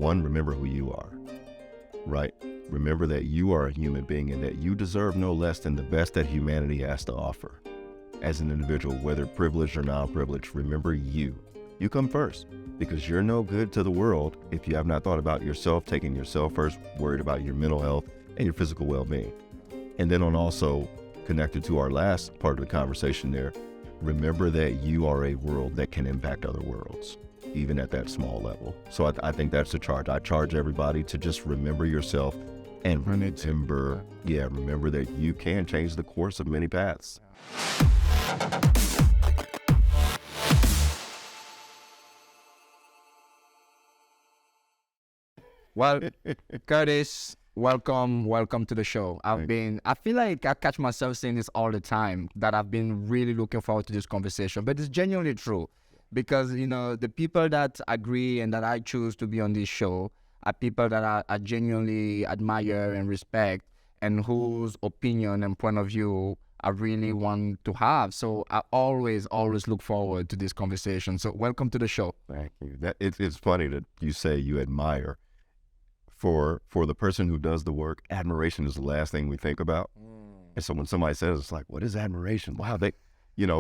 one, remember who you are, right? Remember that you are a human being and that you deserve no less than the best that humanity has to offer. As an individual, whether privileged or non-privileged, remember you. You come first, because you're no good to the world if you have not thought about yourself, taking yourself first, worried about your mental health and your physical well-being. And then on also connected to our last part of the conversation there, remember that you are a world that can impact other worlds, even at that small level. So I think that's the charge. I charge everybody to just remember yourself and remember that you can change the course of many paths. Well, Curtis, welcome to the show. I feel like I catch myself saying this all the time, that I've been really looking forward to this conversation, but it's genuinely true because, the people that agree and that I choose to be on this show are people that I genuinely admire and respect and whose opinion and point of view I really want to have. So I always look forward to this conversation. So welcome to the show. Thank you. It's funny that you say you admire. For the person who does the work, admiration is the last thing we think about. And so when somebody says, it's like, what is admiration? Wow,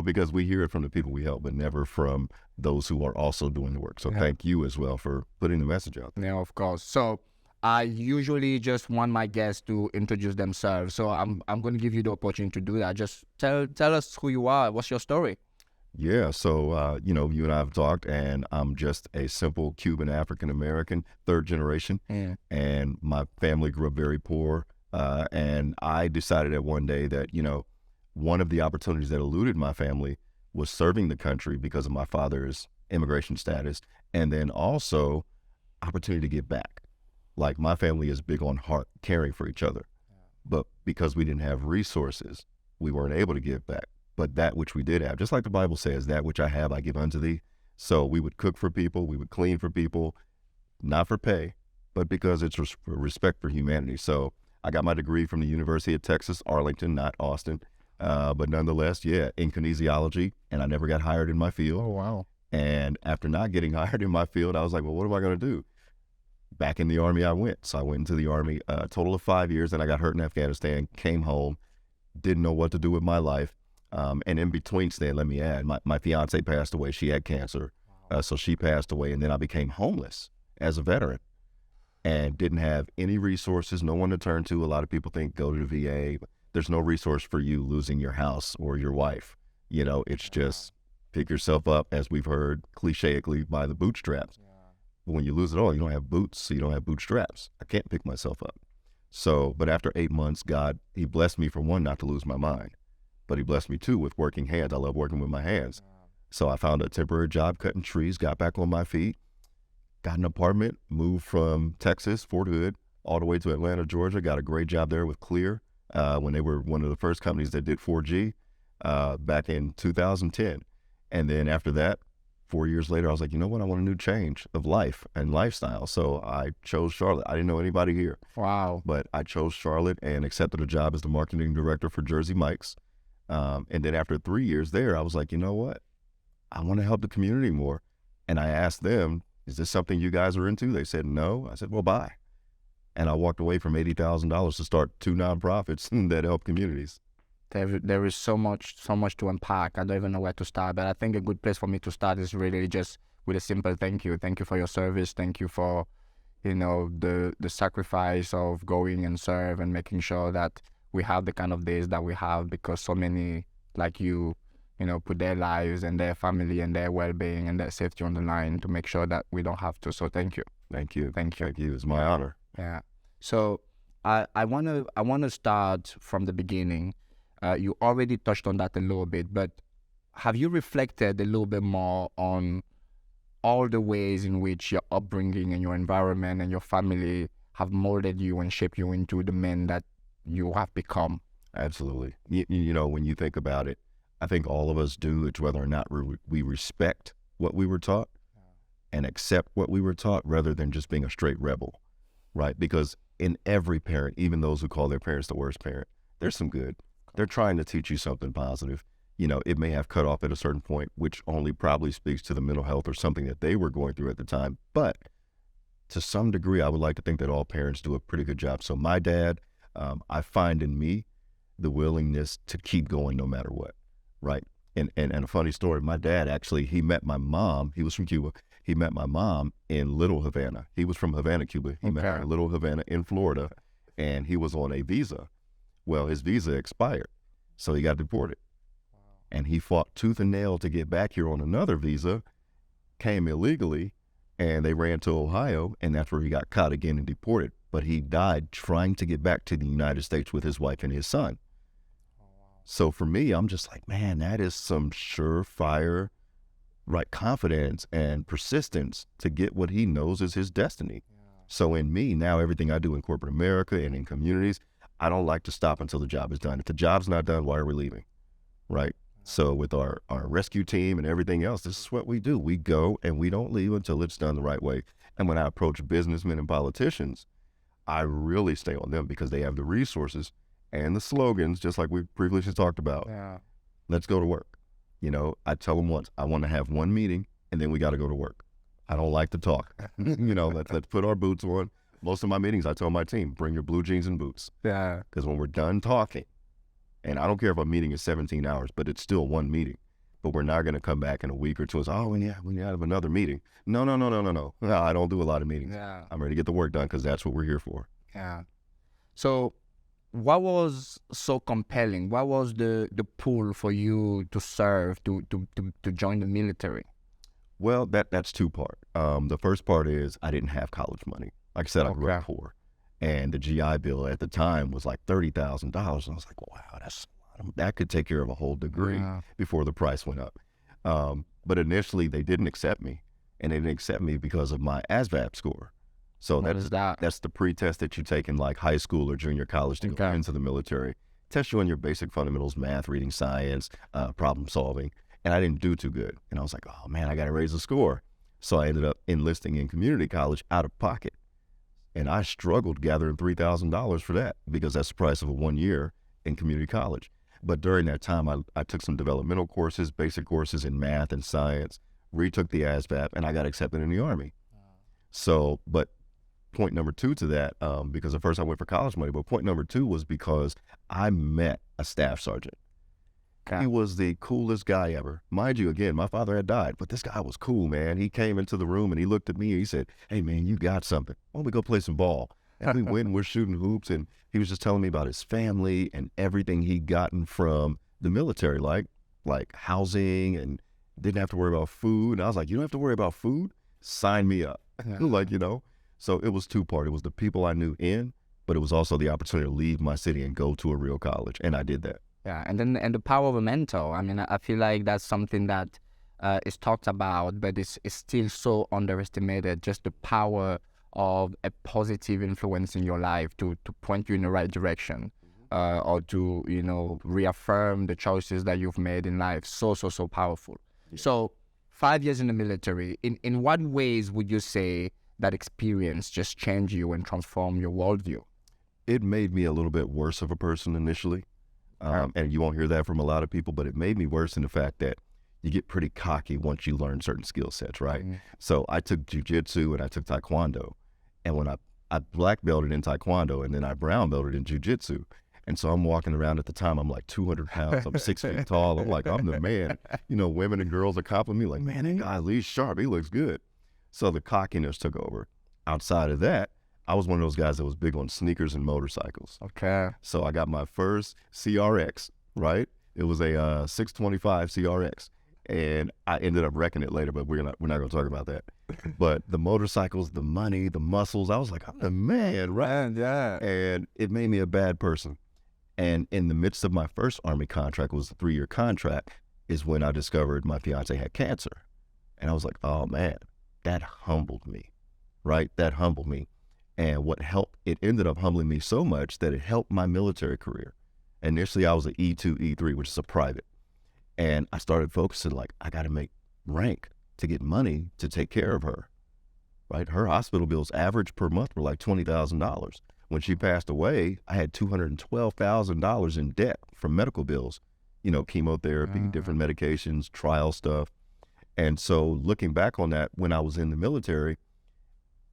because we hear it from the people we help, but never from those who are also doing the work. So Thank you as well for putting the message out there. Yeah, of course. So I usually just want my guests to introduce themselves. So I'm going to give you the opportunity to do that. Just tell us who you are. What's your story? Yeah, so, you and I have talked, and I'm just a simple Cuban African-American, third generation, and my family grew up very poor, and I decided that one day that, one of the opportunities that eluded my family was serving the country because of my father's immigration status, and then also opportunity to give back. Like, my family is big on caring for each other, but because we didn't have resources, we weren't able to give back. But that which we did have, just like the Bible says, that which I have, I give unto thee. So we would cook for people, we would clean for people, not for pay, but because it's respect for humanity. So I got my degree from the University of Texas, Arlington, not Austin. But nonetheless, in kinesiology, and I never got hired in my field. Oh, wow. And after not getting hired in my field, I was like, well, what am I going to do? Back in the Army I went. So I went into the Army a total of 5 years, and I got hurt in Afghanistan, came home, didn't know what to do with my life. And in between staying, let me add, my fiance passed away. She had cancer. So she passed away, and then I became homeless as a veteran and didn't have any resources, no one to turn to. A lot of people think go to the VA. There's no resource for you losing your house or your wife. It's just pick yourself up, as we've heard clicheically, by the bootstraps. But when you lose it all, you don't have boots, so you don't have bootstraps. I can't pick myself up. So, but after 8 months, God, he blessed me, for one, not to lose my mind. But he blessed me too with working hands. I love working with my hands. So I found a temporary job cutting trees, got back on my feet, got an apartment, moved from Texas, Fort Hood, all the way to Atlanta, Georgia. Got a great job there with Clear when they were one of the first companies that did 4G back in 2010. And then after that, 4 years later, I was like, you know what? I want a new change of life and lifestyle. So I chose Charlotte. I didn't know anybody here. Wow. But I chose Charlotte and accepted a job as the marketing director for Jersey Mike's. And then after 3 years there, I was like, you know what? I want to help the community more. And I asked them, is this something you guys are into? They said, no. I said, well, bye. And I walked away from $80,000 to start 2 nonprofits that help communities. There is so much to unpack. I don't even know where to start, but I think a good place for me to start is really just with a simple thank you. Thank you for your service. Thank you for, the sacrifice of going and serve and making sure that we have the kind of days that we have, because so many like you, put their lives and their family and their well-being and their safety on the line to make sure that we don't have to. So thank you. Thank you. It's my honor. Yeah. So I wanna start from the beginning. You already touched on that a little bit, but have you reflected a little bit more on all the ways in which your upbringing and your environment and your family have molded you and shaped you into the man that you have become? Absolutely. When you think about it, I think all of us do. It's whether or not we respect what we were taught and accept what we were taught, rather than just being a straight rebel, right? Because in every parent, even those who call their parents the worst parent, there's some good. They're trying to teach you something positive. It may have cut off at a certain point, which only probably speaks to the mental health or something that they were going through at the time. But to some degree, I would like to think that all parents do a pretty good job. So my dad, I find in me the willingness to keep going no matter what, right? And a funny story, my dad actually, he met my mom. He was from Cuba. He met my mom in Little Havana. He was from Havana, Cuba. He met her in Little Havana in Florida, and he was on a visa. Well, his visa expired, so he got deported. And he fought tooth and nail to get back here on another visa, came illegally, and they ran to Ohio, and that's where he got caught again and deported. But he died trying to get back to the United States with his wife and his son. So for me, I'm just like, man, that is some surefire, right, confidence and persistence to get what he knows is his destiny. So in me, now everything I do in corporate America and in communities, I don't like to stop until the job is done. If the job's not done, why are we leaving, right? So with our rescue team and everything else, this is what we do. We go and we don't leave until it's done the right way. And when I approach businessmen and politicians, I really stay on them because they have the resources and the slogans, just like we previously talked about. Let's go to work. You know, I tell them once, I want to have one meeting and then we got to go to work. I don't like to talk. You know, let's put our boots on. Most of my meetings, I tell my team, bring your blue jeans and boots. Because when we're done talking, and I don't care if a meeting is 17 hours, but it's still one meeting. But we're not going to come back in a week or two and say, oh, we need to have another meeting. No. No, I don't do a lot of meetings. I'm ready to get the work done because that's what we're here for. So what was so compelling? What was the pull for you to serve, to join the military? Well, that's two part. The first part is I didn't have college money. Like I said, I grew up poor. And the GI Bill at the time was like $30,000. And I was like, wow, that could take care of a whole degree before the price went up. But initially, they didn't accept me. And they didn't accept me because of my ASVAB score. So that's the pre-test that you take in like high school or junior college to go into the military. Test you on your basic fundamentals, math, reading, science, problem solving. And I didn't do too good. And I was like, oh man, I got to raise the score. So I ended up enlisting in community college out of pocket. And I struggled gathering $3,000 for that because that's the price of a 1 year in community college. But during that time, I took some developmental courses, basic courses in math and science, retook the ASVAB, and I got accepted in the Army. So, but point number two to that, because at first I went for college money, but point number two was because I met a staff sergeant. He was the coolest guy ever. Mind you, again, my father had died, but this guy was cool, man. He came into the room and he looked at me and he said, hey, man, you got something. Why don't we go play some ball? And we went and we're shooting hoops, and he was just telling me about his family and everything he'd gotten from the military, like housing, and didn't have to worry about food. And I was like, you don't have to worry about food? Sign me up. Like, you know. So it was two-part. It was the people I knew in, but it was also the opportunity to leave my city and go to a real college, and I did that. And the power of a mentor. I mean, I feel like that's something that is talked about, but it's still so underestimated. Just the power of a positive influence in your life to point you in the right direction, or to, you know, reaffirm the choices that you've made in life. So powerful. Yeah. So 5 years in the military, in what ways would you say that experience just changed you and transformed your worldview? It made me a little bit worse of a person initially. And you won't hear that from a lot of people, but it made me worse in the fact that you get pretty cocky once you learn certain skill sets, right? So I took jiu-jitsu and I took taekwondo. And when I black belted in taekwondo and then I brown belted in jiu-jitsu. And so I'm walking around at the time, I'm like 200 pounds, I'm 6 feet tall. I'm like, I'm the man. You know, women and girls are complimenting me like, man, that guy, he's sharp, he looks good. So the cockiness took over. Outside of that, I was one of those guys that was big on sneakers and motorcycles. So I got my first CRX, right? It was a 625 CRX. And I ended up wrecking it later, but we're not going to talk about that. But the motorcycles, the money, the muscles, I was like, I'm the man, right? And it made me a bad person. And in the midst of my first Army contract, it was a 3-year contract, is when I discovered my fiance had cancer. And I was like, oh man, that humbled me, right? That humbled me. And what helped, it ended up humbling me so much that it helped my military career. Initially, I was an E2, E3, which is a private. And I started focusing like, I got to make rank to get money to take care of her, right? Her hospital bills average per month were like $20,000. When she passed away, I had $212,000 in debt from medical bills, you know, chemotherapy, different medications, trial stuff. And so looking back on that, when I was in the military,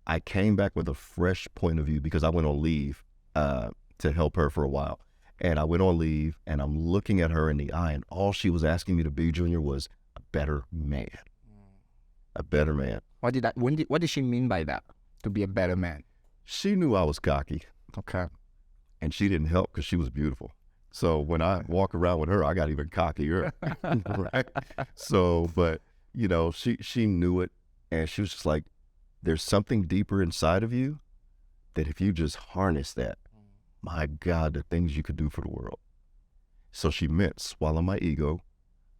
I came back with a fresh point of view because I went on leave to help her for a while. And I went on leave and I'm looking at her in the eye, and all she was asking me to be, Junior, was a better man. A better man. What did she mean by that? To be a better man? She knew I was cocky. Okay. And she didn't help because she was beautiful. So when I walk around with her, I got even cockier. Right? So, but, you know, she knew it, and she was just like, there's something deeper inside of you that if you just harness that, my God, the things you could do for the world. So she meant swallow my ego,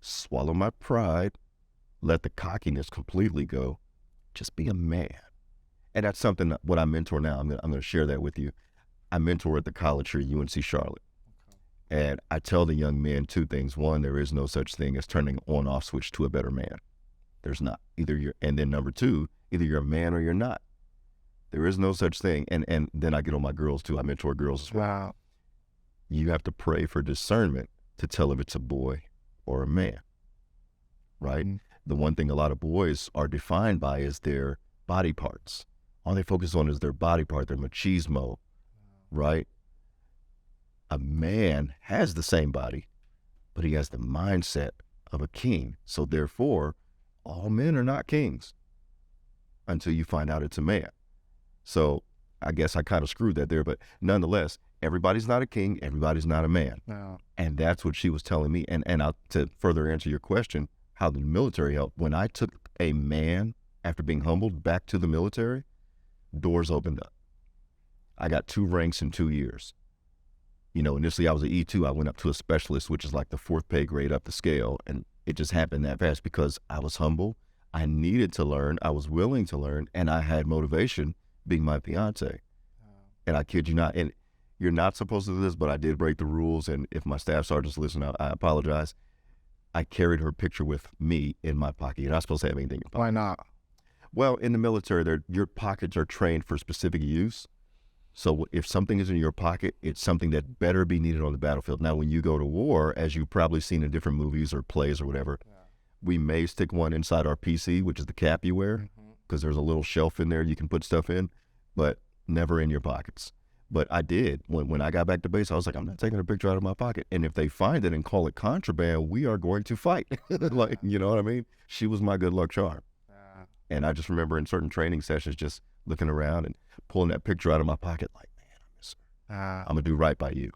swallow my pride, let the cockiness completely go, just be a man. And that's something that what I mentor now, I'm going to share that with you. I mentor at the college here at UNC Charlotte. Okay. And I tell the young men two things. One, there is no such thing as turning on-off switch to a better man. There's not. And then number two, either you're a man or you're not. There is no such thing. And then I get on my girls too. I mentor girls as well. Wow. You have to pray for discernment to tell if it's a boy or a man, right? Mm-hmm. The one thing a lot of boys are defined by is their body parts. All they focus on is their body part, their machismo, right? A man has the same body, but he has the mindset of a king. So therefore, all men are not kings until you find out it's a man. So I guess I kind of screwed that there, but nonetheless, everybody's not a king, everybody's not a man. No. And that's what she was telling me. And to further answer your question, how the military helped, when I took a man after being humbled back to the military, doors opened up. I got 2 ranks in 2 years. You know, initially I was an E2, I went up to a specialist, which is like the 4th pay grade up the scale. And it just happened that fast because I was humble. I needed to learn. I was willing to learn. And I had motivation being my fiance. And I kid you not, and you're not supposed to do this, but I did break the rules. And if my staff sergeants listen, I apologize. I carried her picture with me in my pocket. You're not supposed to have anything in your pocket. Why not? Well, in the military, your pockets are trained for specific use. So if something is in your pocket, it's something that better be needed on the battlefield. Now, when you go to war, as you've probably seen in different movies or plays or whatever, we may stick one inside our PC, which is the cap you wear, because there's a little shelf in there you can put stuff in, but never in your pockets. But I did. When I got back to base, I was like, I'm not taking a picture out of my pocket. And if they find it and call it contraband, we are going to fight. Like, you know what I mean? She was my good luck charm. And I just remember in certain training sessions just looking around and pulling that picture out of my pocket like, man, I miss her. I'm going to do right by you.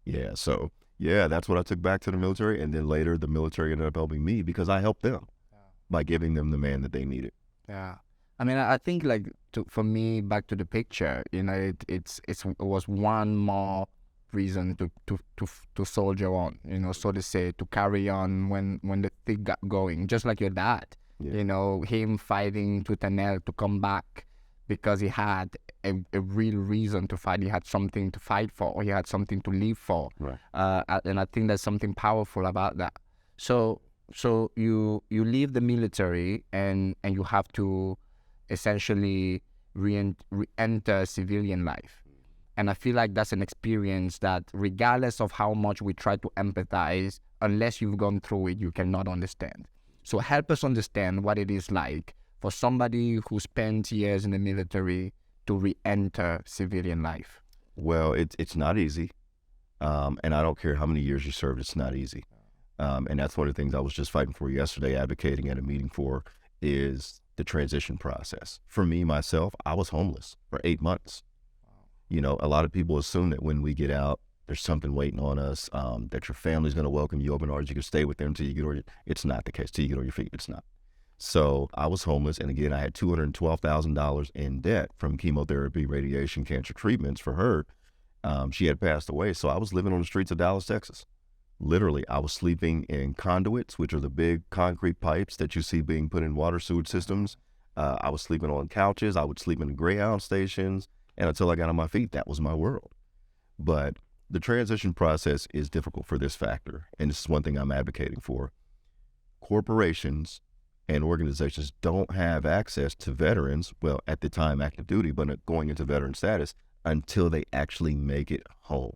Yeah, so, yeah, that's what I took back to the military. And then later the military ended up helping me because I helped them by giving them the man that they needed. Yeah. I mean, I think like for me, back to the picture, you know, it was one more reason to soldier on, you know, so to say, to carry on when the thing got going, just like your dad. Yeah. You know, him fighting tooth and nail to come back because he had a real reason to fight. He had something to fight for, or he had something to live for. Right. And I think there's something powerful about that. So you leave the military and you have to essentially re-enter civilian life. And I feel like that's an experience that regardless of how much we try to empathize, unless you've gone through it, you cannot understand. So help us understand what it is like for somebody who spent years in the military to re-enter civilian life. Well, it's not easy. And I don't care how many years you served, it's not easy. And that's one of the things I was just fighting for yesterday, advocating at a meeting for, is the transition process. For me, myself, I was homeless for 8 months. You know, a lot of people assume that when we get out, there's something waiting on us, that your family's going to welcome you open arms. You can stay with them until you get on your, it's not the case. Till you get on your feet, it's not. So I was homeless. And again, I had $212,000 in debt from chemotherapy, radiation, cancer treatments for her. She had passed away. So I was living on the streets of Dallas, Texas. Literally, I was sleeping in conduits, which are the big concrete pipes that you see being put in water sewage systems. I was sleeping on couches. I would sleep in Greyhound stations. And until I got on my feet, that was my world. But the transition process is difficult for this factor. And this is one thing I'm advocating for. Corporations and organizations don't have access to veterans, well, at the time active duty, but going into veteran status until they actually make it home.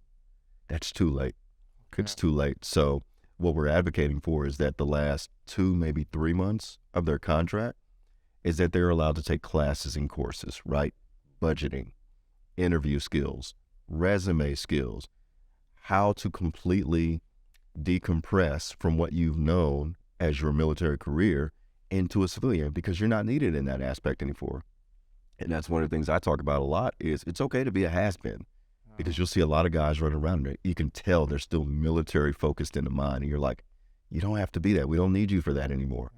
That's too late. It's too late. So what we're advocating for is that the last 2, maybe 3 months of their contract is that they're allowed to take classes and courses, right? Budgeting, interview skills, resume skills, how to completely decompress from what you've known as your military career into a civilian, because you're not needed in that aspect anymore. And that's one of the things I talk about a lot is it's okay to be a has-been, because you'll see a lot of guys running around there. You can tell they're still military focused in the mind. And you're like, you don't have to be that. We don't need you for that anymore.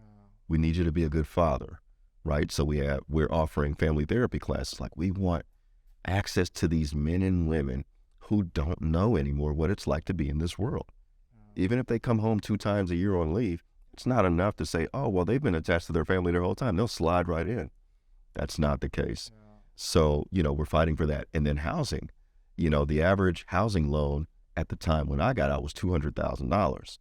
We need you to be a good father, right? So we're offering family therapy classes. Like, we want access to these men and women who don't know anymore what it's like to be in this world. Even if they come home 2 times a year on leave, it's not enough to say, oh, well, they've been attached to their family their whole time. They'll slide right in. That's not the case. So, we're fighting for that. And then housing, the average housing loan at the time when I got out was $200,000.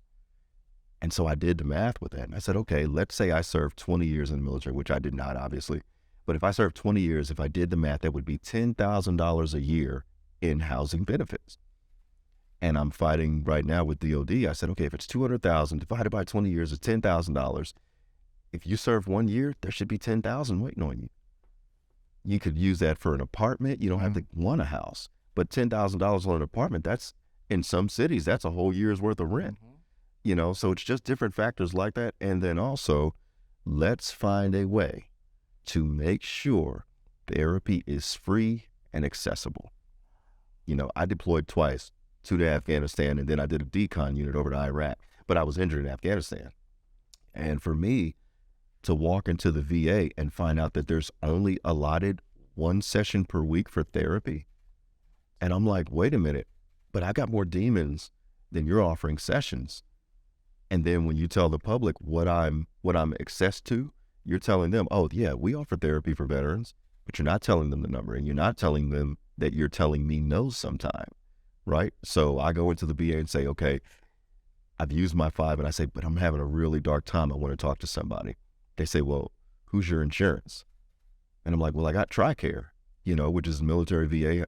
And so I did the math with that. And I said, okay, let's say I served 20 years in the military, which I did not, obviously. But if I served 20 years, if I did the math, that would be $10,000 a year in housing benefits. And I'm fighting right now with DOD. I said, okay, if it's $200,000 divided by 20 years is $10,000. If you serve 1 year, there should be $10,000 waiting on you. You could use that for an apartment. You don't have to want a house. But $10,000 on an apartment, that's, in some cities, that's a whole year's worth of rent. So it's just different factors like that. And then also, let's find a way to make sure therapy is free and accessible. I deployed twice, 2 to Afghanistan, and then I did a decon unit over to Iraq, but I was injured in Afghanistan. And for me to walk into the VA and find out that there's only allotted 1 session per week for therapy, and I'm like, wait a minute, but I got more demons than you're offering sessions. And then when you tell the public what I'm access to, you're telling them, oh yeah, we offer therapy for veterans, but you're not telling them the number, and you're not telling them that you're telling me no sometime, right? So I go into the VA and say, okay, I've used my 5, and I say, but I'm having a really dark time. I want to talk to somebody. They say, well, who's your insurance? And I'm like, well, I got TRICARE, which is military VA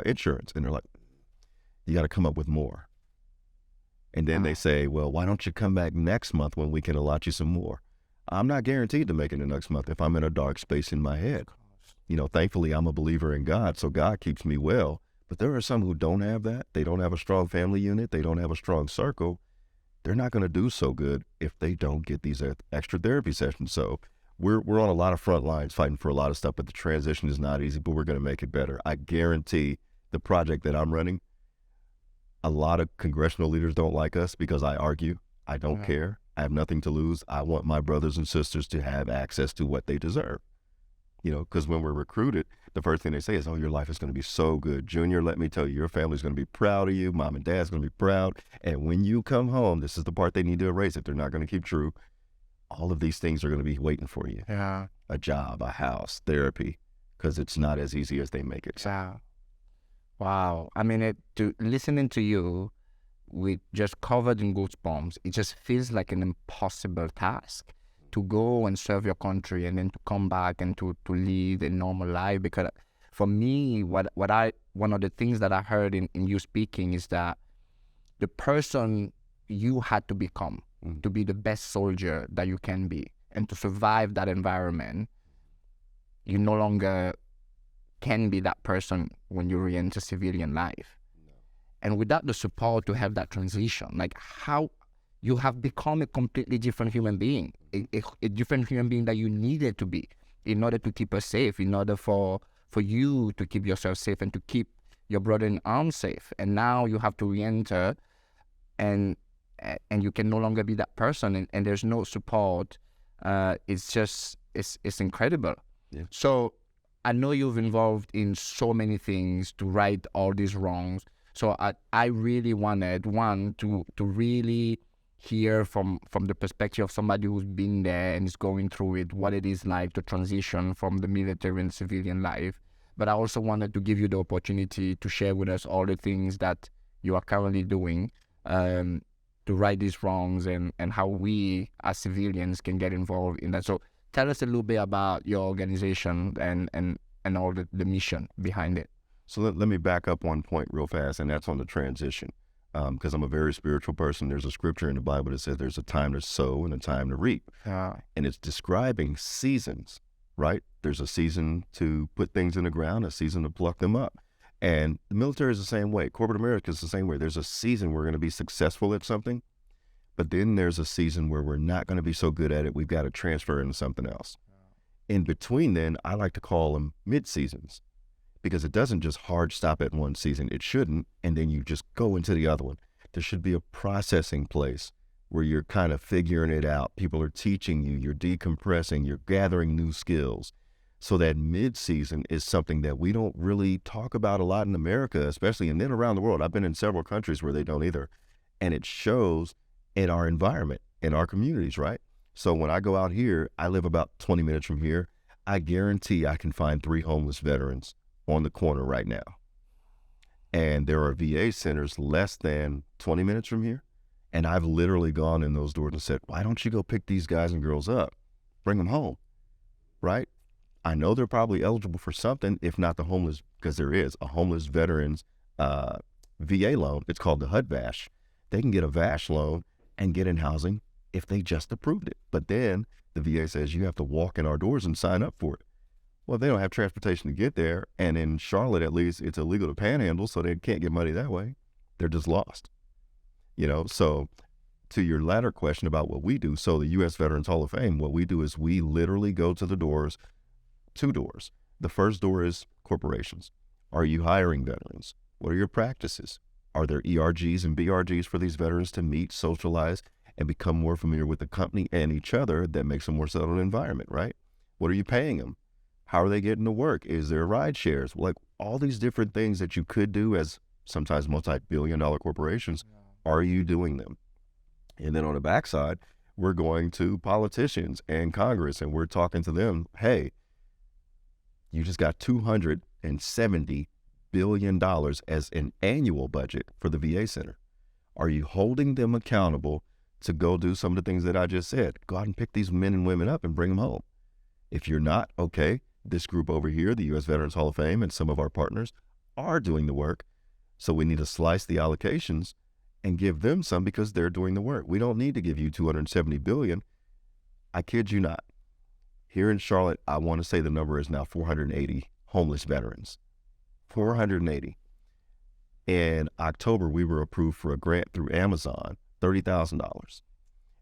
insurance. And they're like, you got to come up with more. And then they say, well, why don't you come back next month when we can allot you some more? I'm not guaranteed to make it the next month if I'm in a dark space in my head. Thankfully, I'm a believer in God, so God keeps me well. But there are some who don't have that. They don't have a strong family unit. They don't have a strong circle. They're not going to do so good if they don't get these extra therapy sessions. So we're on a lot of front lines fighting for a lot of stuff, but the transition is not easy, but we're going to make it better. I guarantee the project that I'm running, a lot of congressional leaders don't like us because I argue. I don't care. I have nothing to lose. I want my brothers and sisters to have access to what they deserve. Because when we're recruited, the first thing they say is, oh, your life is going to be so good. Junior, let me tell you, your family's going to be proud of you. Mom and dad's going to be proud. And when you come home, this is the part they need to erase if they're not going to keep true. All of these things are going to be waiting for you. Yeah. A job, a house, therapy, because it's not as easy as they make it. Yeah. Wow. I mean, listening to you, we just covered in goosebumps. It just feels like an impossible task to go and serve your country and then to come back and to live a normal life. Because for me, one of the things that I heard in you speaking is that the person you had to become to be the best soldier that you can be and to survive that environment, you no longer can be that person when you re-enter civilian life. And without the support to have that transition, like how you have become a completely different human being, a different human being that you needed to be in order to keep us safe, in order for you to keep yourself safe and to keep your brother in arms safe. And now you have to re-enter and you can no longer be that person and there's no support. It's incredible. Yeah. So I know you've involved in so many things to right all these wrongs. So I really wanted, to really hear from the perspective of somebody who's been there and is going through it, what it is like to transition from the military and civilian life. But I also wanted to give you the opportunity to share with us all the things that you are currently doing to right these wrongs and how we as civilians can get involved in that. So tell us a little bit about your organization and all the mission behind it. So let me back up one point real fast, and that's on the transition. Because I'm a very spiritual person. There's a scripture in the Bible that says there's a time to sow and a time to reap. And it's describing seasons. right? There's a season to put things in the ground, a season to pluck them up. And the military is the same way. Corporate America is the same way. There's a season we're going to be successful at something, but then there's a season where we're not going to be so good at it. We've got to transfer into something else. In between then, I like to call them mid-seasons, because it doesn't just hard stop at one season. It shouldn't, and then you just go into the other one. There should be a processing place where you're kind of figuring it out. People are teaching you, you're decompressing, you're gathering new skills. So that mid-season is something that we don't really talk about a lot in America, especially, and then around the world. I've been in several countries where they don't either. And it shows in our environment, in our communities, right? So when I go out here, I live about 20 minutes from here. I guarantee I can find 3 homeless veterans on the corner right now. And there are VA centers less than 20 minutes from here. And I've literally gone in those doors and said, why don't you go pick these guys and girls up, bring them home, right? I know they're probably eligible for something, if not the homeless, because there is a homeless veterans VA loan. It's called the HUD VASH. They can get a VASH loan and get in housing if they just approved it. But then the VA says you have to walk in our doors and sign up for it. Well, they don't have transportation to get there. And in Charlotte, at least, it's illegal to panhandle, so they can't get money that way. They're just lost. You know, so to your latter question about what we do, so the U.S. Veterans Hall of Fame, what we do is we literally go to the doors, 2 doors. The first door is corporations. Are you hiring veterans? What are your practices? Are there ERGs and BRGs for these veterans to meet, socialize, and become more familiar with the company and each other that makes a more settled environment, right? What are you paying them? How are they getting to work? Is there ride shares? Like all these different things that you could do as sometimes multi-billion-dollar corporations. Are you doing them? And then on the backside, we're going to politicians and Congress, and we're talking to them, hey, you just got $270 billion as an annual budget for the VA Center. Are you holding them accountable to go do some of the things that I just said? Go out and pick these men and women up and bring them home. If you're not, okay, this group over here, the U.S. Veterans Hall of Fame, and some of our partners are doing the work. So we need to slice the allocations and give them some because they're doing the work. We don't need to give you $270 billion. I kid you not. Here in Charlotte, I want to say the number is now 480 homeless veterans. 480. In October, we were approved for a grant through Amazon, $30,000.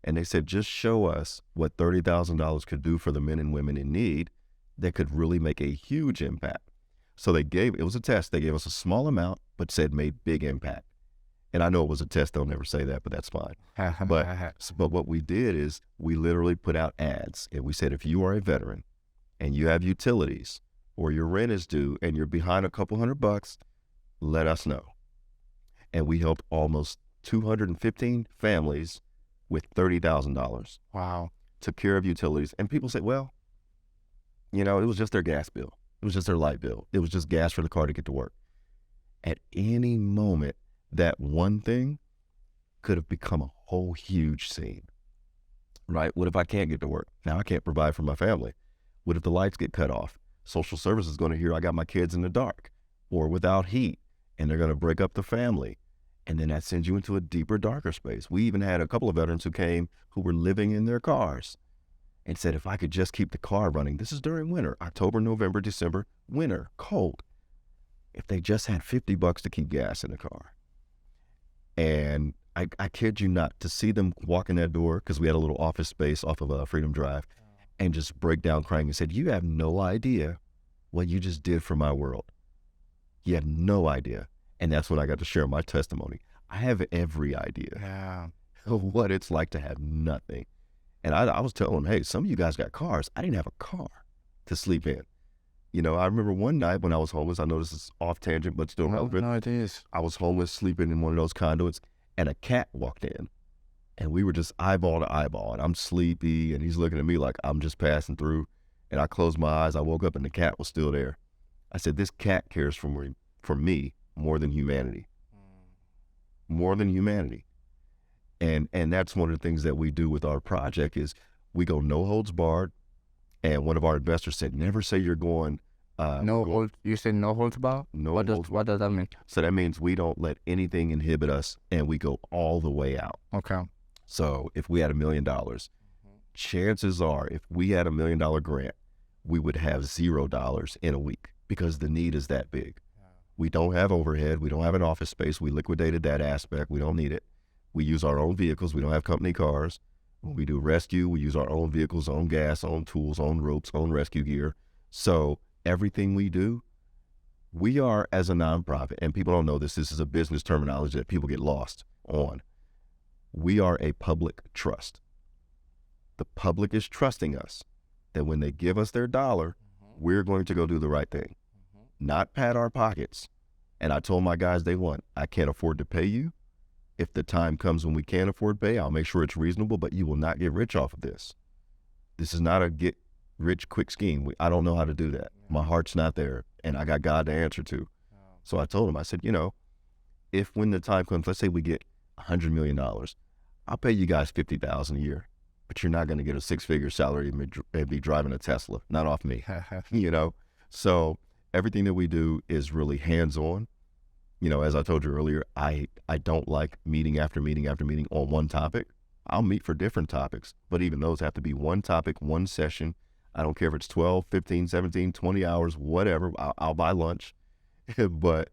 And they said, just show us what $30,000 could do for the men and women in need that could really make a huge impact. So it was a test. They gave us a small amount, but said made big impact. And I know it was a test. They'll never say that, but that's fine. But what we did is we literally put out ads. And we said, if you are a veteran and you have utilities or your rent is due and you're behind a couple $100, let us know. And we helped almost 215 families with $30,000. Wow. Took care of utilities. And people say, well, you know, it was just their gas bill. It was just their light bill. It was just gas for the car to get to work. At any moment, that one thing could have become a whole huge scene, right? What if I can't get to work? Now I can't provide for my family. What if the lights get cut off? Social services is going to hear I got my kids in the dark or without heat, and they're going to break up the family. And then that sends you into a deeper, darker space. We even had a couple of veterans who came who were living in their cars and said, if I could just keep the car running, this is during winter, October, November, December, winter, cold. If they just had $50 to keep gas in the car. And I kid you not, to see them walk in that door, because we had a little office space off of Freedom Drive, and just break down crying and said, you have no idea what you just did for my world. You have no idea. And that's when I got to share my testimony. I have every idea of what it's like to have nothing. And I was telling them, hey, some of you guys got cars. I didn't have a car to sleep in. You know, I remember one night when I was homeless, I know this is off tangent, but still relevant. No, it is. I was homeless, sleeping in one of those conduits, and a cat walked in. And we were just eyeball to eyeball, and I'm sleepy, and he's looking at me like I'm just passing through. And I closed my eyes, I woke up, and the cat was still there. I said, this cat cares for me more than humanity. More than humanity. And that's one of the things that we do with our project is we go no holds barred. And one of our investors said, never say you're going. You said no holds barred? What does that mean? So that means we don't let anything inhibit us, and we go all the way out. Okay. So if we had $1 million, chances are if we had $1 million grant, we would have $0 in a week because the need is that big. We don't have overhead. We don't have an office space. We liquidated that aspect. We don't need it. We use our own vehicles. We don't have company cars. When we do rescue, we use our own vehicles, own gas, own tools, own ropes, own rescue gear. So everything we do, we are, as a nonprofit, and people don't know this, this is a business terminology that people get lost on. We are a public trust. The public is trusting us that when they give us their dollar, we're going to go do the right thing, not pad our pockets. And I told my guys day one, I can't afford to pay you. If the time comes when we can't afford to pay, I'll make sure it's reasonable, but you will not get rich off of this. This is not a get rich quick scheme. I don't know how to do that. My heart's not there, and I got God to answer to. So I told him, I said, if when the time comes, let's say we get $100 million, I'll pay you guys $50,000 a year, but you're not going to get a six-figure salary and be driving a Tesla, not off me, So everything that we do is really hands-on. As I told you earlier, I don't like meeting after meeting after meeting on one topic. I'll meet for different topics, but even those have to be one topic, one session. I don't care if it's 12, 15, 17, 20 hours, whatever. I'll buy lunch. But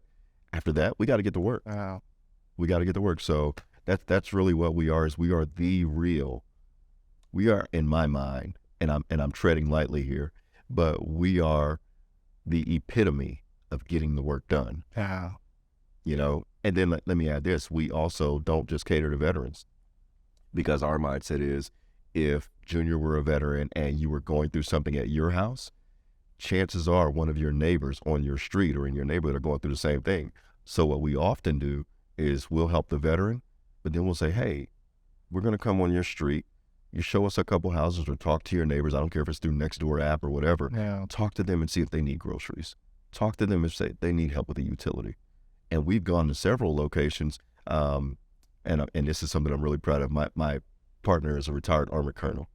after that, we got to get to work. Wow. We got to get to work. So that's really what we are, is we are in my mind, and I'm treading lightly here, but we are the epitome of getting the work done. Wow. And then let me add this. We also don't just cater to veterans, because our mindset is, if Junior were a veteran and you were going through something at your house, chances are one of your neighbors on your street or in your neighborhood are going through the same thing. So what we often do is we'll help the veteran, but then we'll say, hey, we're going to come on your street. You show us a couple houses or talk to your neighbors. I don't care if it's through Nextdoor app or whatever. Yeah. Talk to them and see if they need groceries. Talk to them and say they need help with a utility. And we've gone to several locations, and this is something I'm really proud of. My partner is a retired Army colonel,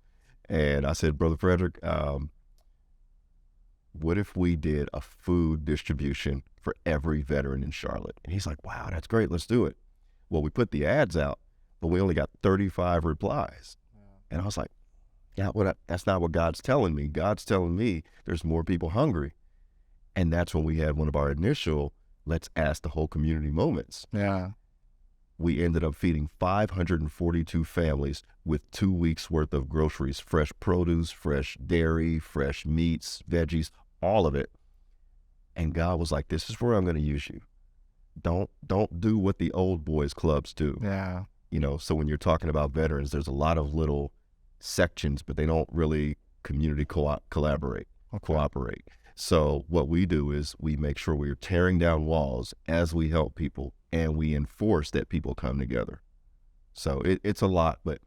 and I said, Brother Frederick, what if we did a food distribution for every veteran in Charlotte? And he's like, wow, that's great. Let's do it. Well, we put the ads out, but we only got 35 replies. And I was like, yeah, that's not what God's telling me. God's telling me there's more people hungry. And that's when we had one of our initial let's ask the whole community moments. Yeah. We ended up feeding 542 families with 2 weeks worth of groceries, fresh produce, fresh dairy, fresh meats, veggies, all of it. And God was like, this is where I'm going to use you. Don't do what the old boys clubs do. Yeah. So when you're talking about veterans, there's a lot of little sections, but they don't really community cooperate. So what we do is we make sure we're tearing down walls as we help people, and we enforce that people come together. So it's a lot, but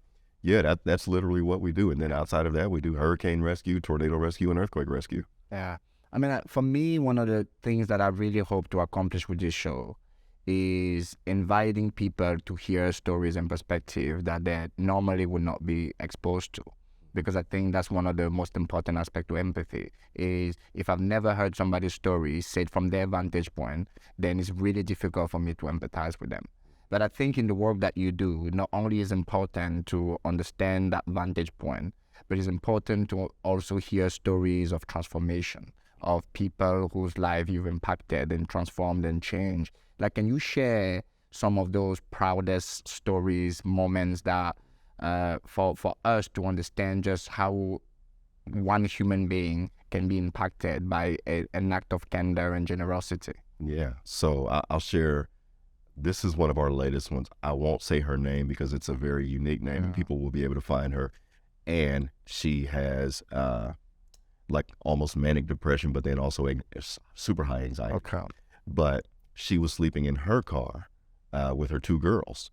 yeah, that's literally what we do. And then outside of that, we do hurricane rescue, tornado rescue, and earthquake rescue. Yeah. I mean, for me, one of the things that I really hope to accomplish with this show is inviting people to hear stories and perspective that they normally would not be exposed to. Because I think that's one of the most important aspects to empathy, is if I've never heard somebody's story said from their vantage point, then it's really difficult for me to empathize with them. But I think in the work that you do, not only is important to understand that vantage point, but it's important to also hear stories of transformation, of people whose life you've impacted and transformed and changed. Like, can you share some of those proudest stories, moments that for us to understand just how one human being can be impacted by an act of candor and generosity? Yeah. So I'll share. This is one of our latest ones. I won't say her name because it's a very unique name, and people will be able to find her. And she has like almost manic depression, but then also super high anxiety. Okay. But she was sleeping in her car with her two girls.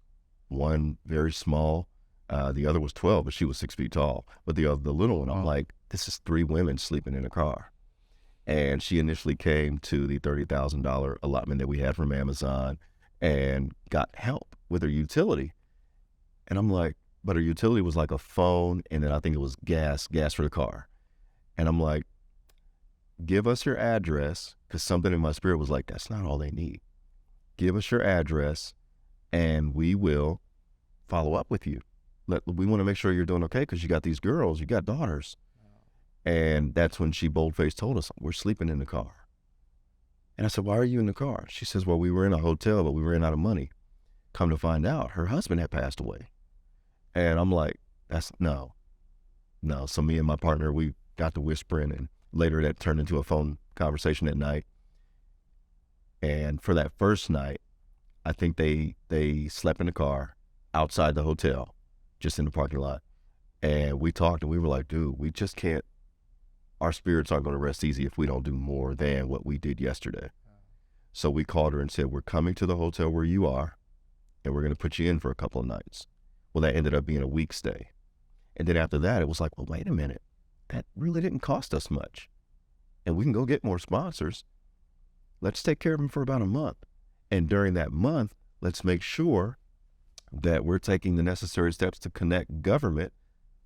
One very small, the other was 12, but she was 6 feet tall. But the little one, I'm like, this is 3 women sleeping in a car. And she initially came to the $30,000 allotment that we had from Amazon and got help with her utility. And I'm like, but her utility was like a phone, and then I think it was gas for the car. And I'm like, give us your address, because something in my spirit was like, that's not all they need. Give us your address, and we will follow up with you. We want to make sure you're doing okay, because you got these girls, you got daughters. And that's when she bold-faced told us, we're sleeping in the car. And I said, why are you in the car? She says, well, we were in a hotel, but we ran out of money. Come to find out, her husband had passed away. And I'm like, no. So me and my partner, we got to whispering, and later that turned into a phone conversation at night. And for that first night, I think they slept in the car outside the hotel, just in the parking lot. And we talked, and we were like, dude, we just can't, our spirits aren't going to rest easy if we don't do more than what we did yesterday. So we called her and said, we're coming to the hotel where you are, and we're going to put you in for a couple of nights. Well, that ended up being a week stay. And then after that, it was like, well, wait a minute. That really didn't cost us much. And we can go get more sponsors. Let's take care of them for about a month. And during that month, let's make sure that we're taking the necessary steps to connect government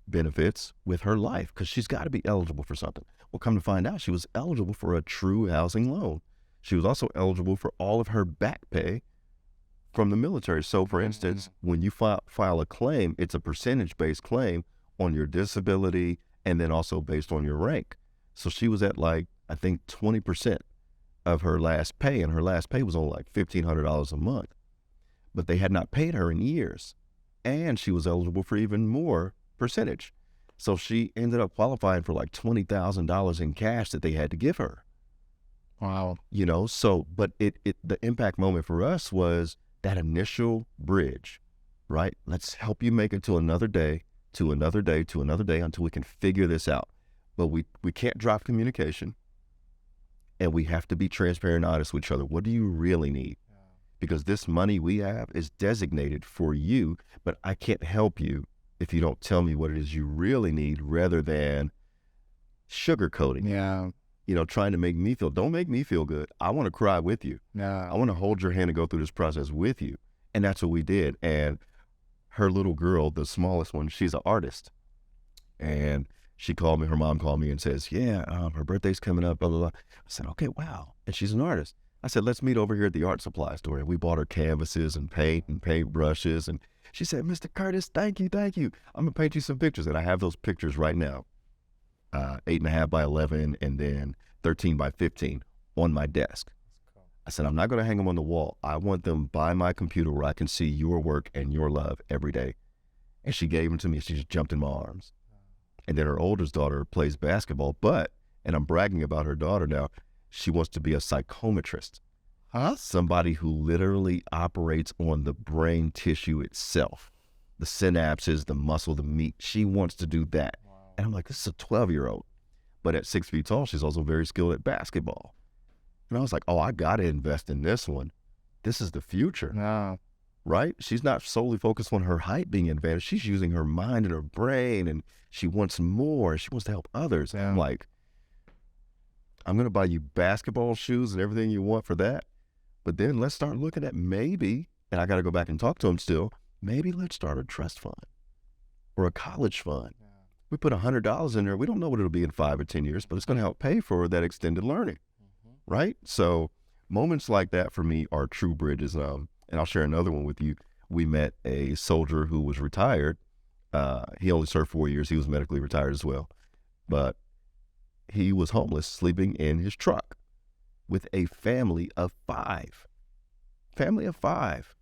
benefits with her life, because she's got to be eligible for something. Well, come to find out, she was eligible for a true housing loan. She was also eligible for all of her back pay from the military. So, for instance, when you file a claim, it's a percentage-based claim on your disability and then also based on your rank. So she was at like, I think 20% of her last pay, and her last pay was only like $1,500 a month. But they had not paid her in years, and she was eligible for even more percentage. So she ended up qualifying for like $20,000 in cash that they had to give her. Wow. You know, so, but the impact moment for us was that initial bridge, right? Let's help you make it to another day, to another day, to another day, until we can figure this out. But we can't drop communication, and we have to be transparent and honest with each other. What do you really need? Because this money we have is designated for you, but I can't help you if you don't tell me what it is you really need, rather than sugarcoating. Yeah. You know, trying to make me feel, don't make me feel good. I want to cry with you. Yeah. I want to hold your hand and go through this process with you. And that's what we did. And her little girl, the smallest one, she's an artist. And she called me, her mom called me and says, yeah, her birthday's coming up, blah, blah, blah. I said, okay, wow. And she's an artist. I said, let's meet over here at the art supply store. And we bought her canvases and paint brushes. And she said, Mr. Curtis, thank you. I'm going to paint you some pictures. And I have those pictures right now, 8.5 by 11 and then 13 by 15 on my desk. I said, I'm not going to hang them on the wall. I want them by my computer where I can see your work and your love every day. And she gave them to me. She just jumped in my arms. And then her oldest daughter plays basketball, and I'm bragging about her daughter now, she wants to be a psychometrist. Huh? Somebody who literally operates on the brain tissue itself, the synapses, the muscle, the meat. She wants to do that. Wow. And I'm like, this is a 12-year-old. But at 6 feet tall, she's also very skilled at basketball. And I was like, oh, I got to invest in this one. This is the future. Yeah. Right? She's not solely focused on her height being an advantage. She's using her mind and her brain, and she wants more. She wants to help others. Yeah. I'm like, I'm going to buy you basketball shoes and everything you want for that. But then let's start looking at maybe, and I got to go back and talk to him still, maybe let's start a trust fund or a college fund. Yeah. We put $100 in there. We don't know what it'll be in 5 or 10 years, but it's going to help pay for that extended learning. Mm-hmm. Right? So moments like that for me are true bridges. And I'll share another one with you. We met a soldier who was retired. He only served 4 years. He was medically retired as well. But he was homeless, sleeping in his truck with a family of 5. Family of 5.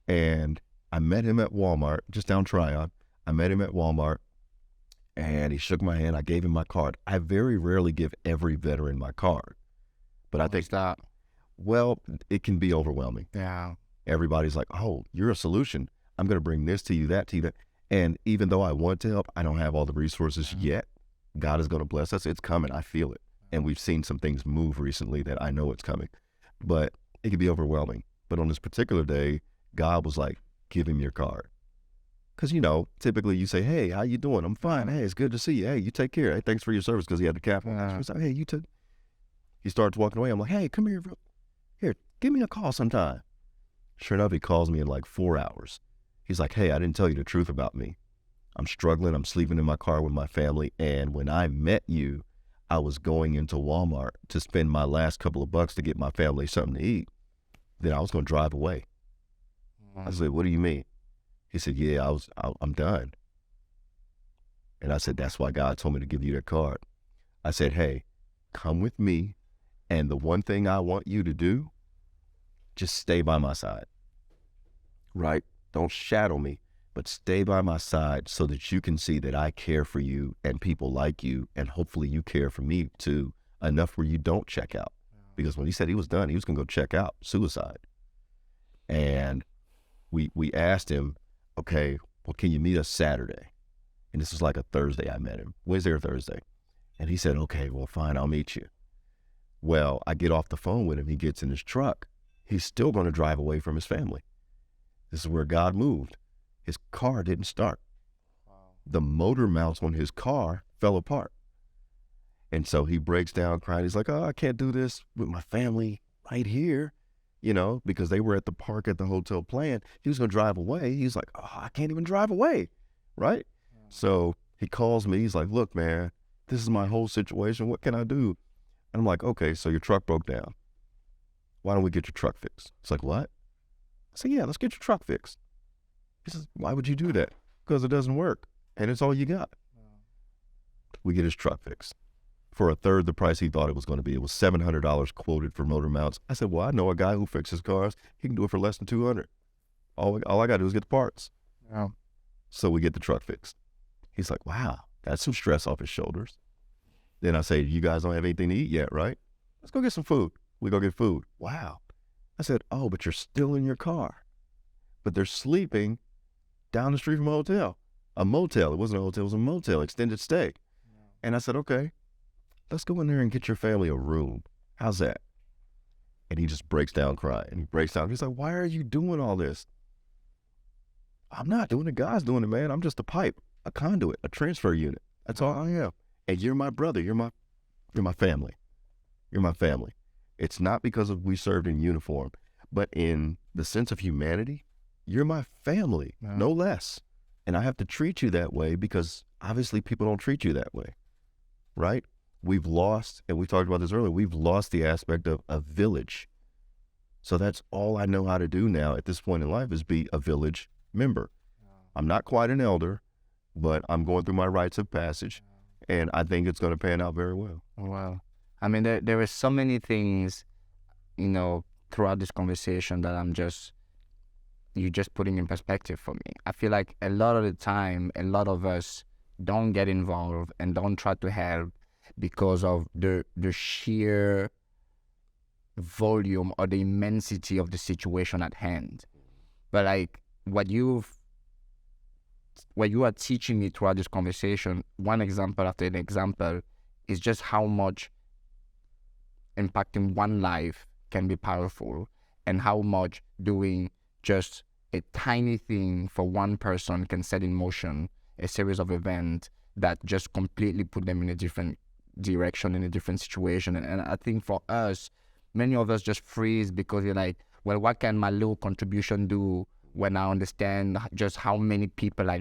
And I met him at Walmart, just down Tryon. I met him at Walmart, and he shook my hand. I gave him my card. I very rarely give every veteran my card. But I think that, well, it can be overwhelming. Yeah. Everybody's like, oh, you're a solution. I'm going to bring this to you, that to you, that. And even though I want to help, I don't have all the resources yet. God is going to bless us. It's coming. I feel it. And we've seen some things move recently that I know it's coming. But it can be overwhelming. But on this particular day, God was like, give him your card. Because, you know, typically you say, hey, how you doing? I'm fine. Hey, it's good to see you. Hey, you take care. Hey, thanks for your service, because he had the cap on. He's like, hey, you took. He starts walking away. I'm like, hey, come here. Here, give me a call sometime. Sure enough, he calls me in like 4 hours. He's like, hey, I didn't tell you the truth about me. I'm struggling. I'm sleeping in my car with my family. And when I met you, I was going into Walmart to spend my last couple of bucks to get my family something to eat. Then I was going to drive away. I said, what do you mean? He said, yeah, I'm done. And I said, that's why God told me to give you that card. I said, hey, come with me. And the one thing I want you to do, just stay by my side, right? Don't shadow me, but stay by my side so that you can see that I care for you and people like you. And hopefully you care for me too, enough where you don't check out. Because when he said he was done, he was going to go check out, suicide. And we asked him, okay, well, can you meet us Saturday? And this was like a Thursday I met him, Wednesday or Thursday. And he said, okay, well, fine, I'll meet you. Well, I get off the phone with him. He gets in his truck. He's still going to drive away from his family. This is where God moved. His car didn't start. Wow. The motor mounts on his car fell apart. And so he breaks down crying. He's like, oh, I can't do this with my family right here, you know, because they were at the park at the hotel playing. He was going to drive away. He's like, oh, I can't even drive away, right? Yeah. So he calls me. He's like, look, man, this is my whole situation. What can I do? And I'm like, okay, so your truck broke down. Why don't we get your truck fixed? It's like, what? I said, yeah, let's get your truck fixed. He says, why would you do that? Because it doesn't work, and it's all you got. We get his truck fixed for a third the price he thought it was going to be. It was $700 quoted for motor mounts. I said, well, I know a guy who fixes cars. He can do it for less than $200. All I got to do is get the parts. Wow. So we get the truck fixed. He's like, wow, that's some stress off his shoulders. Then I say, you guys don't have anything to eat yet, right? Let's go get some food. We go get food. Wow. I said, oh, but you're still in your car. But they're sleeping down the street from a hotel. A motel. It wasn't a hotel. It was a motel, extended stay. Yeah. And I said, okay, let's go in there and get your family a room. How's that? And he just breaks down crying. He breaks down. He's like, why are you doing all this? I'm not doing it. God's doing it, man. I'm just a pipe, a conduit, a transfer unit. That's all I am. And you're my brother. You're my family. You're my family. It's not because we served in uniform, but in the sense of humanity, you're my family, no less. And I have to treat you that way because obviously people don't treat you that way, right? We've lost, and we talked about this earlier, we've lost the aspect of a village. So that's all I know how to do now at this point in life is be a village member. I'm not quite an elder, but I'm going through my rites of passage. And I think it's going to pan out very well. Wow. I mean, there are so many things, you know, throughout this conversation that you're just putting in perspective for me. I feel like a lot of the time, a lot of us don't get involved and don't try to help because of the sheer volume or the immensity of the situation at hand. But like what you are teaching me throughout this conversation, one example after an example, is just how much impacting one life can be powerful and how much doing just a tiny thing for one person can set in motion a series of events that just completely put them in a different direction, in a different situation. And I think for us, many of us just freeze because you're like, well, what can my little contribution do when I understand just how many people are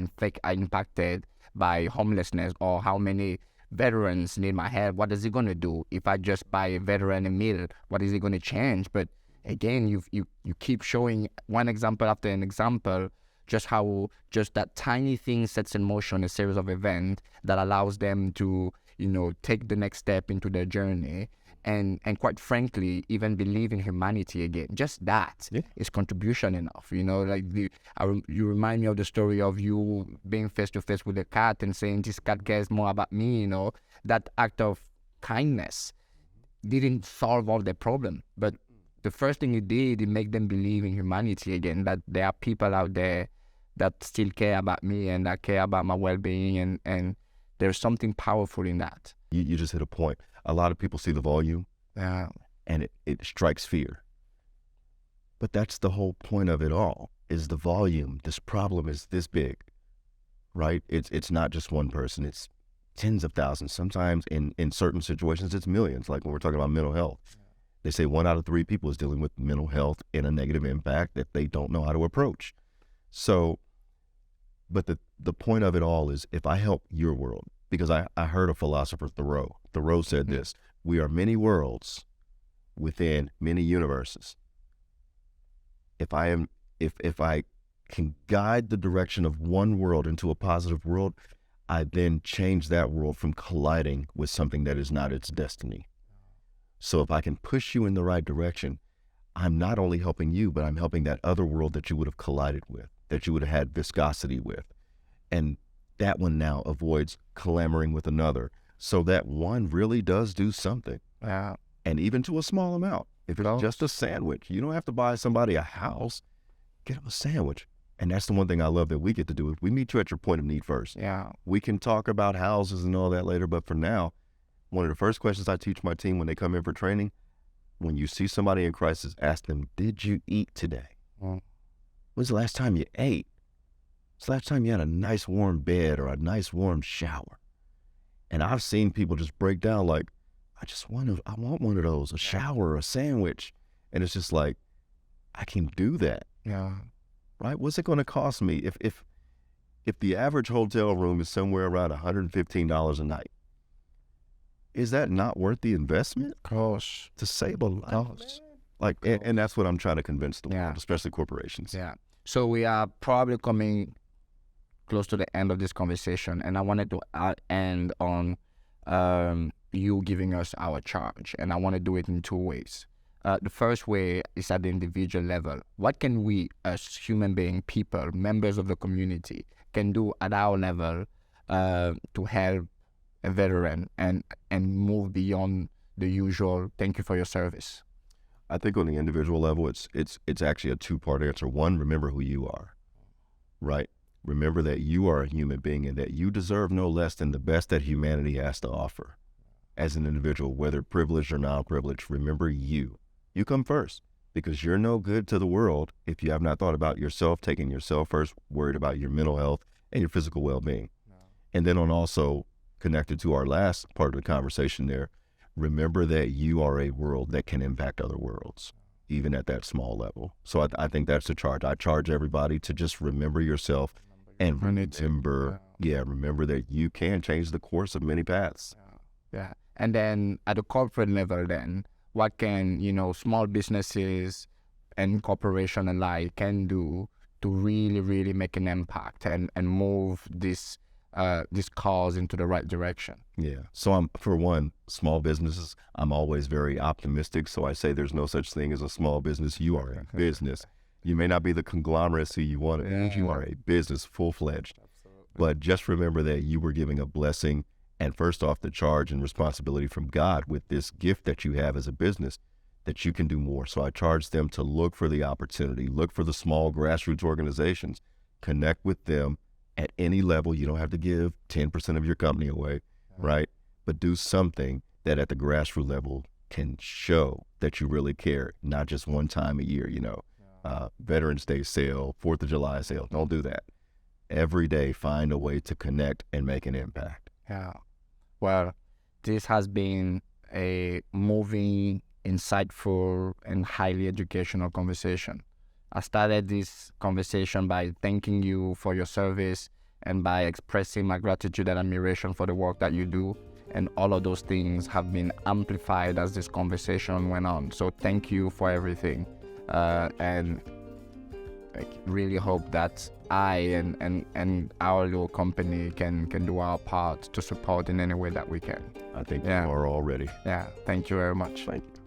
impacted by homelessness, or how many veterans need my help? What is it going to do? If I just buy a veteran a meal, what is it going to change? But again, you keep showing one example after an example, just how just that tiny thing sets in motion a series of events that allows them to, you know, take the next step into their journey. And quite frankly, even believe in humanity again. Just that is contribution enough, you know. Like you remind me of the story of you being face to face with a cat and saying, "This cat cares more about me." You know, that act of kindness didn't solve all the problem, but the first thing it did, it made them believe in humanity again. That there are people out there that still care about me and that care about my well-being, and there's something powerful in that. You just hit a point. A lot of people see the volume and it strikes fear. But that's the whole point of it all, is the volume. This problem is this big, right? It's not just one person. It's tens of thousands. Sometimes in certain situations, it's millions. Like when we're talking about mental health, they say 1 out of 3 people is dealing with mental health and a negative impact that they don't know how to approach. So, but the point of it all is, if I help your world, because I heard a philosopher, Thoreau said this: we are many worlds within many universes. If I can guide the direction of one world into a positive world, I then change that world from colliding with something that is not its destiny. So if I can push you in the right direction, I'm not only helping you, but I'm helping that other world that you would have collided with, that you would have had viscosity with. And that one now avoids clamoring with another. So that one really does do something. Yeah. And even to a small amount. If it's just a sandwich, you don't have to buy somebody a house. Get them a sandwich. And that's the one thing I love that we get to do. We meet you at your point of need first. Yeah. We can talk about houses and all that later, but for now, one of the first questions I teach my team when they come in for training, when you see somebody in crisis, ask them, did you eat today? When's the last time you ate? When's the last time you had a nice warm bed or a nice warm shower? And I've seen people just break down like, I want one of those, a shower, a sandwich. And it's just like, I can do that. Yeah. Right? What's it going to cost me? If the average hotel room is somewhere around $115 a night, is that not worth the investment? Of course. To save a life? Like, and that's what I'm trying to convince the world, especially corporations. Yeah. So we are probably coming close to the end of this conversation, and I wanted to end on you giving us our charge, and I want to do it in two ways. The first way is at the individual level. What can we, as human being, people, members of the community, can do at our level to help a veteran and move beyond the usual thank you for your service? I think on the individual level, it's actually a two-part answer. One, remember who you are, right? Remember that you are a human being and that you deserve no less than the best that humanity has to offer. As an individual, whether privileged or non-privileged, remember you. You come first, because you're no good to the world if you have not thought about yourself, taking yourself first, worried about your mental health and your physical well-being. No. And then on also connected to our last part of the conversation there, remember that you are a world that can impact other worlds, even at that small level. So I think that's the charge. I charge everybody to just remember yourself and remember that you can change the course of many paths. Yeah. And then at the corporate level then, what can, small businesses and corporation alike can do to really, really make an impact and move this cause into the right direction? Yeah. So for one, small businesses, I'm always very optimistic. So I say there's no such thing as a small business. You are a business. You may not be the conglomerate you want to be. You are a business full-fledged. Absolutely. But just remember that you were giving a blessing and first off the charge and responsibility from God with this gift that you have as a business, that you can do more. So I charge them to look for the opportunity, look for the small grassroots organizations, connect with them at any level. You don't have to give 10% of your company away, right? But do something that at the grassroots level can show that you really care, not just one time a year, Veterans Day sale, 4th of July sale. Don't do that. Every day, find a way to connect and make an impact. Yeah. Well, this has been a moving, insightful, and highly educational conversation. I started this conversation by thanking you for your service and by expressing my gratitude and admiration for the work that you do. And all of those things have been amplified as this conversation went on. So thank you for everything. And I really hope that I and our little company can do our part to support in any way that we can. I think you are already. Yeah. Thank you very much. Thank you.